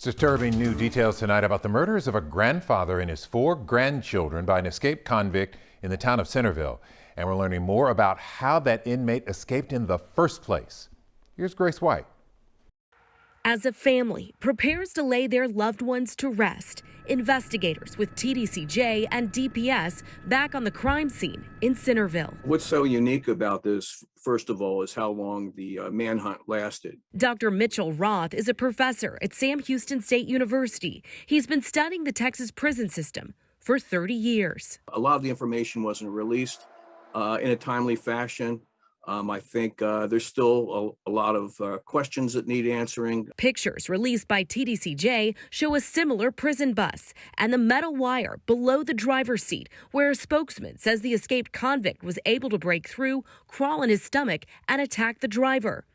Disturbing new details tonight about the murders of a grandfather and his 4 grandchildren by an escaped convict in the town of Centerville. And we're learning more about how that inmate escaped in the first place. Here's Grace White. As a family prepares to lay their loved ones to rest, investigators with TDCJ and DPS back on the crime scene in Centerville. What's so unique about this, first of all, is how long the manhunt lasted. Dr. Mitchell Roth is a professor at Sam Houston State University. He's been studying the Texas prison system for 30 years. A lot of the information wasn't released in a timely fashion. I think there's still a lot of questions that need answering. Pictures released by TDCJ show a similar prison bus and the metal wire below the driver's seat, where a spokesman says the escaped convict was able to break through, crawl on his stomach, and attack the driver.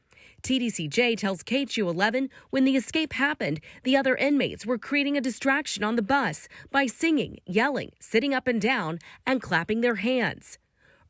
TDCJ tells KHU11 when the escape happened, the other inmates were creating a distraction on the bus by singing, yelling, sitting up and down, and clapping their hands.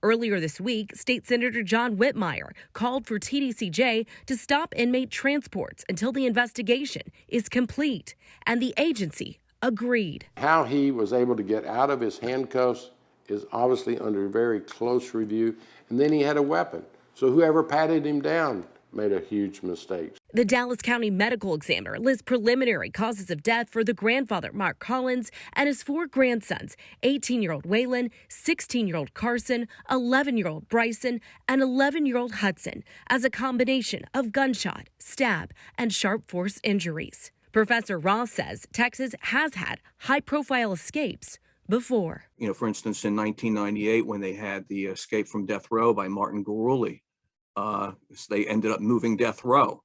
Earlier this week, State Senator John Whitmire called for TDCJ to stop inmate transports until the investigation is complete, and the agency agreed. How he was able to get out of his handcuffs is obviously under very close review, and then he had a weapon. So whoever patted him down made a huge mistake. The Dallas County medical examiner lists preliminary causes of death for the grandfather, Mark Collins, and his 4 grandsons, 18-year-old Waylon, 16-year-old Carson, 11-year-old Bryson, and 11-year-old Hudson, as a combination of gunshot, stab, and sharp force injuries. Professor Ross says Texas has had high-profile escapes before. For instance, in 1998, when they had the escape from death row by Martin Guruli, they ended up moving death row.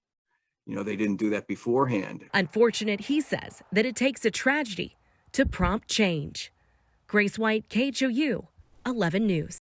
They didn't do that beforehand. Unfortunate, he says, that it takes a tragedy to prompt change. Grace White, KHOU 11 News.